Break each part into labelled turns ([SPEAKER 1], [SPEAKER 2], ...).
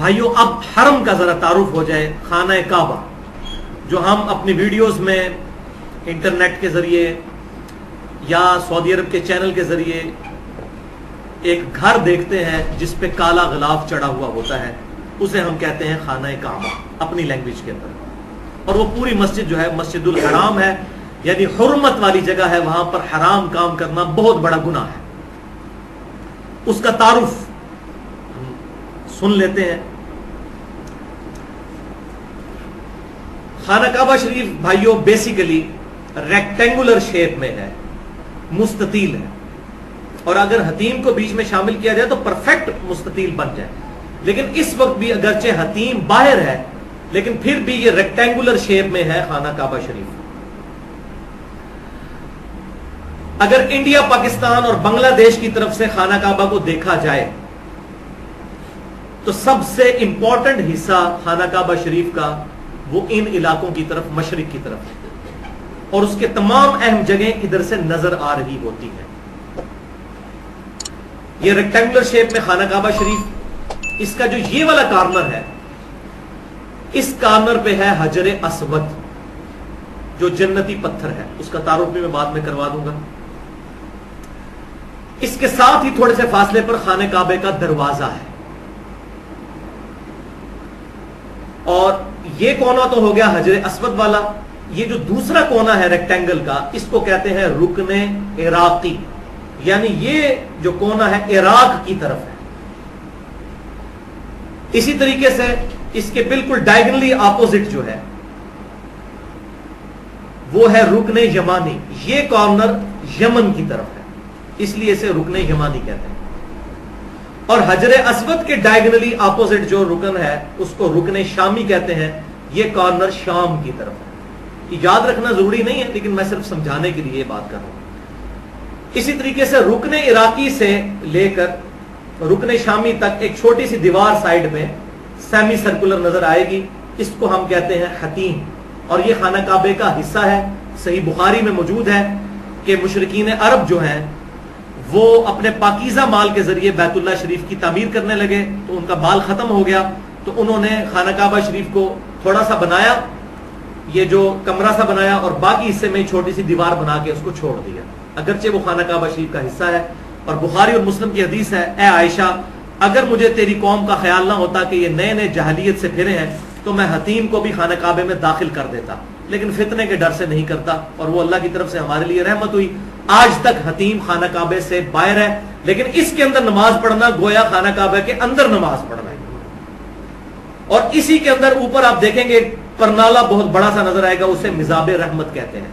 [SPEAKER 1] بھائیو اب حرم کا ذرا تعارف ہو جائے. خانہ کعبہ جو ہم اپنی ویڈیوز میں انٹرنیٹ کے ذریعے یا سعودی عرب کے چینل کے ذریعے ایک گھر دیکھتے ہیں جس پہ کالا غلاف چڑھا ہوا ہوتا ہے, اسے ہم کہتے ہیں خانہ کعبہ اپنی لینگویج کے اندر. اور وہ پوری مسجد جو ہے مسجد الحرام ہے, یعنی حرمت والی جگہ ہے, وہاں پر حرام کام کرنا بہت بڑا گناہ ہے. اس کا تعارف سن لیتے ہیں. خانہ کعبہ شریف بھائیو بیسیکلی ریکٹینگولر شیپ میں ہے, مستطیل ہے, اور اگر حتیم کو بیچ میں شامل کیا جائے تو پرفیکٹ مستطیل بن جائے. لیکن اس وقت بھی اگرچہ حتیم باہر ہے لیکن پھر بھی یہ ریکٹینگولر شیپ میں ہے خانہ کعبہ شریف. اگر انڈیا, پاکستان اور بنگلہ دیش کی طرف سے خانہ کعبہ کو دیکھا جائے تو سب سے امپورٹنٹ حصہ خانہ کعبہ شریف کا وہ ان علاقوں کی طرف, مشرق کی طرف ہے, اور اس کے تمام اہم جگہیں ادھر سے نظر آ رہی ہوتی ہیں. یہ ریکٹینگولر شیپ میں خانہ کعبہ شریف, اس کا جو یہ والا کارنر ہے, اس کارنر پہ ہے حجر اسود جو جنتی پتھر ہے. اس کا تعارف بھی میں بعد میں کروا دوں گا. اس کے ساتھ ہی تھوڑے سے فاصلے پر خانہ کعبے کا دروازہ ہے, اور یہ کونا تو ہو گیا حجر اسود والا. یہ جو دوسرا کونا ہے ریکٹینگل کا, اس کو کہتے ہیں رکن عراقی, یعنی یہ جو کونا ہے عراق کی طرف ہے. اسی طریقے سے اس کے بالکل ڈائگنلی اپوزٹ جو ہے وہ ہے رکن یمانی. یہ کارنر یمن کی طرف ہے, اس لیے اسے رکن یمانی کہتے ہیں. اور حجر اسود کے ڈائگنلی اپوزٹ جو رکن ہے اس کو رکن شامی کہتے ہیں. یہ کارنر شام کی طرف ہے. یہ یاد رکھنا ضروری نہیں ہے لیکن میں صرف سمجھانے کے لیے یہ بات کر رہا ہوں. اسی طریقے سے رکن عراقی سے لے کر رکن شامی تک ایک چھوٹی سی دیوار سائیڈ میں سیمی سرکولر نظر آئے گی, اس کو ہم کہتے ہیں حتیم. اور یہ خانہ کعبے کا حصہ ہے. صحیح بخاری میں موجود ہے کہ مشرکین عرب جو ہیں وہ اپنے پاکیزہ مال کے ذریعے بیت اللہ شریف کی تعمیر کرنے لگے, تو ان کا مال ختم ہو گیا, تو انہوں نے خانہ کعبہ شریف کو تھوڑا سا بنایا, یہ جو کمرہ سا بنایا, اور باقی حصے میں چھوٹی سی دیوار بنا کے اس کو چھوڑ دیا, اگرچہ وہ خانہ کعبہ شریف کا حصہ ہے. اور بخاری اور مسلم کی حدیث ہے, اے عائشہ اگر مجھے تیری قوم کا خیال نہ ہوتا کہ یہ نئے نئے جاہلیت سے پھرے ہیں تو میں حتیم کو بھی خانہ کعبے میں داخل کر دیتا, لیکن فتنے کے ڈر سے نہیں کرتا, اور وہ اللہ کی طرف سے ہمارے لیے رحمت ہوئی. آج تک حتیم خانہ کعبے سے باہر ہے, لیکن اس کے اندر نماز پڑھنا گویا خانہ کعبے کے اندر نماز پڑھنا ہے. اور اسی کے اندر اوپر آپ دیکھیں گے پرنالا بہت بڑا سا نظر آئے گا, اسے مزاب رحمت کہتے ہیں,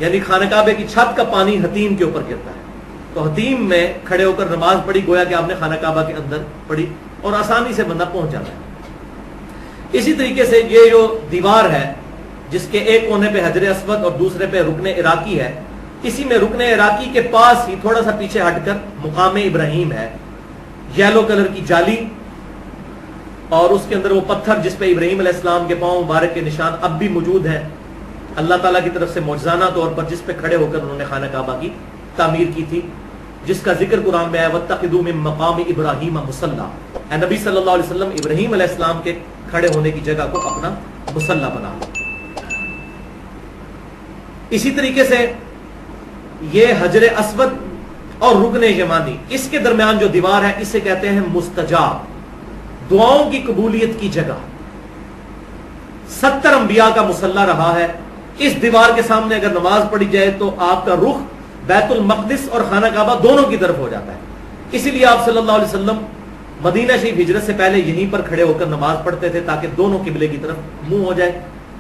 [SPEAKER 1] یعنی خانہ کعبے کی چھت کا پانی حتیم کے اوپر گرتا ہے. تو حتیم میں کھڑے ہو کر نماز پڑھی گویا کہ آپ نے خانہ کعبہ کے اندر پڑھی, اور آسانی سے بندہ پہنچ جاتا ہے. اسی طریقے سے یہ جو دیوار ہے جس کے ایک کونے پہ حجر اسود اور دوسرے پہ رکن عراقی ہے, اسی میں رکن عراقی کے پاس ہی تھوڑا سا پیچھے ہٹ کر مقام ابراہیم ہے, یلو کلر کی جالی, اور اس کے اندر وہ پتھر جس پہ ابراہیم علیہ السلام کے پاؤں مبارک کے نشان اب بھی موجود ہیں اللہ تعالیٰ کی طرف سے معجزانہ طور پر, جس پہ کھڑے ہو کر انہوں نے خانہ کعبہ کی تعمیر کی تھی, جس کا ذکر قرآن میں ہے وَاتَّخِذُوا مِن مَقَامِ إِبْرَاهِيمَ مُصَلَّى. اے نبی صلی اللہ علیہ وسلم ابراہیم علیہ السلام کے کھڑے ہونے کی جگہ کو اپنا مصلی بنا لو. اسی طریقے سے یہ حجر اسود اور رکن یمانی, اس کے درمیان جو دیوار ہے اسے کہتے ہیں مستجاب, دعاؤں کی قبولیت کی جگہ. 70 انبیاء کا مصلی رہا ہے. اس دیوار کے سامنے اگر نماز پڑھی جائے تو آپ کا رخ بیت المقدس اور خانہ کعبہ دونوں کی طرف ہو جاتا ہے. اسی لیے آپ صلی اللہ علیہ وسلم مدینہ شریف ہجرت سے پہلے یہیں پر کھڑے ہو کر نماز پڑھتے تھے تاکہ دونوں قبلے کی طرف منہ ہو جائے.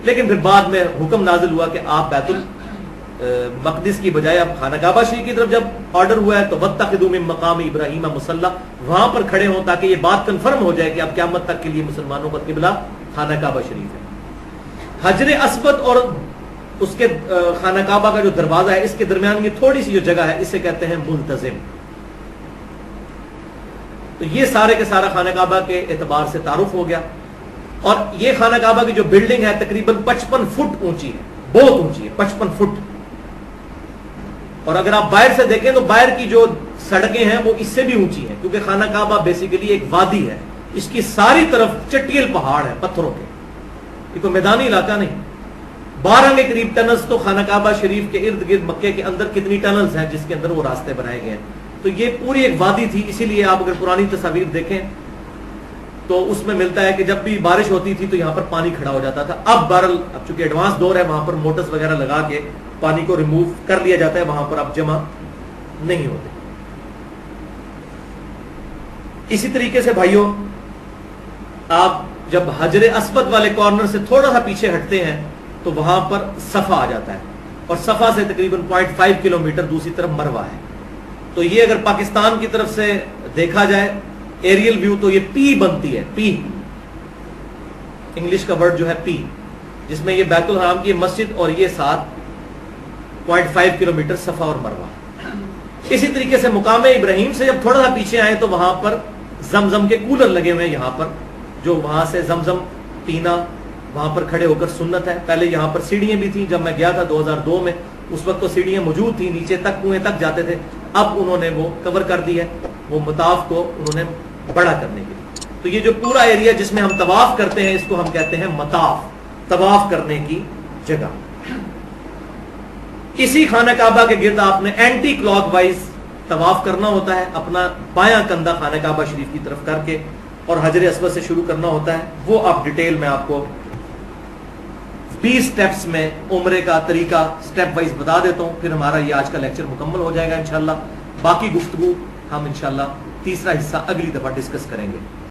[SPEAKER 1] لیکن پھر بعد میں حکم نازل ہوا کہ آپ بیت المقدس کی بجائے اب خانہ کعبہ شریف کی طرف جب آرڈر ہوا ہے تو وَاتَّخِذُوا مِن مَقَامِ إِبْرَاهِيمَ مُصَلَّى, وہاں پر کھڑے ہوں تاکہ یہ بات کنفرم ہو جائے کہ اب قیامت تک کے لیے مسلمانوں کا قبلہ خانہ کعبہ شریف ہے. حجر اسود اور اس کے خانہ کعبہ کا جو دروازہ ہے اس کے درمیان یہ تھوڑی سی جو جگہ ہے اسے کہتے ہیں ملتزم. تو یہ سارے کے سارا خانہ کعبہ کے اعتبار سے تعارف ہو گیا. اور یہ خانہ کعبہ کی جو بلڈنگ ہے تقریباً 55 فٹ اونچی ہے, بہت اونچی ہے, 55 فٹ. اور اگر آپ باہر سے دیکھیں تو باہر کی جو سڑکیں ہیں وہ اس سے بھی اونچی ہیں, کیونکہ خانہ کعبہ بیسیکلی ایک وادی ہے, اس کی ساری طرف چٹیل پہاڑ ہے پتھروں کے، یہ کوئی میدانی علاقہ نہیں. 12 کے قریب ٹنلز تو خانہ کعبہ شریف کے ارد گرد مکے کے اندر کتنی ٹنلز ہیں جس کے اندر وہ راستے بنائے گئے ہیں. تو یہ پوری ایک وادی تھی. اسی لیے آپ اگر پرانی تصاویر دیکھیں تو اس میں ملتا ہے کہ جب بھی بارش ہوتی تھی تو یہاں پر پانی کھڑا ہو جاتا تھا. اب بہرحال اب چونکہ ایڈوانس دور ہے وہاں پر موٹرز وغیرہ لگا کے پانی کو ریموو کر لیا جاتا ہے، وہاں پر اب جمع نہیں ہوتے. اسی طریقے سے بھائیوں آپ جب حجر اسود والے کارنر سے تھوڑا سا پیچھے ہٹتے ہیں تو وہاں پر صفا آ جاتا ہے، اور صفا سے تقریباً 0.5 کلومیٹر دوسری طرف مروہ ہے. تو یہ اگر پاکستان کی طرف سے دیکھا جائے ایریل ویو تو یہ پی بنتی ہے، پی انگلش کا ورڈ جو ہے پی، جس میں یہ بیت الحرام کی مسجد اور یہ ساتھ 0.5 کلومیٹر صفا اور مروہ. اسی طریقے سے مقام ابراہیم سے جب تھوڑا سا پیچھے آئے تو وہاں پر زمزم کے کولر لگے ہوئے ہیں یہاں پر، جو وہاں سے زمزم پینا وہاں پر کھڑے ہو کر سنت ہے. پہلے یہاں پر سیڑھیاں بھی تھیں، جب میں گیا تھا 2002 میں اس وقت تو سیڑھیاں موجود تھیں، نیچے تک کنویں تک جاتے تھے. اب انہوں نے وہ کور کر دی ہے، وہ مطاف کو انہوں نے بڑا کرنے کے لیے. تو یہ جو پورا ایریا جس میں ہم طواف کرتے ہیں اس کو ہم کہتے ہیں مطاف، طواف کرنے کی جگہ. اسی خانہ کعبہ کے گرد آپ نے اینٹی کلاک وائز طواف کرنا ہوتا ہے، اپنا بایاں کندھا خانہ کعبہ شریف کی طرف کر کے، اور حجر اسود سے شروع کرنا ہوتا ہے. وہ آپ ڈیٹیل میں آپ کو 20 سٹیپس میں عمرے کا طریقہ سٹیپ وائز بتا دیتا ہوں. پھر ہمارا یہ آج کا لیکچر مکمل ہو جائے گا انشاءاللہ. باقی گفتگو ہم انشاءاللہ تیسرا حصہ اگلی دفعہ ڈسکس کریں گے.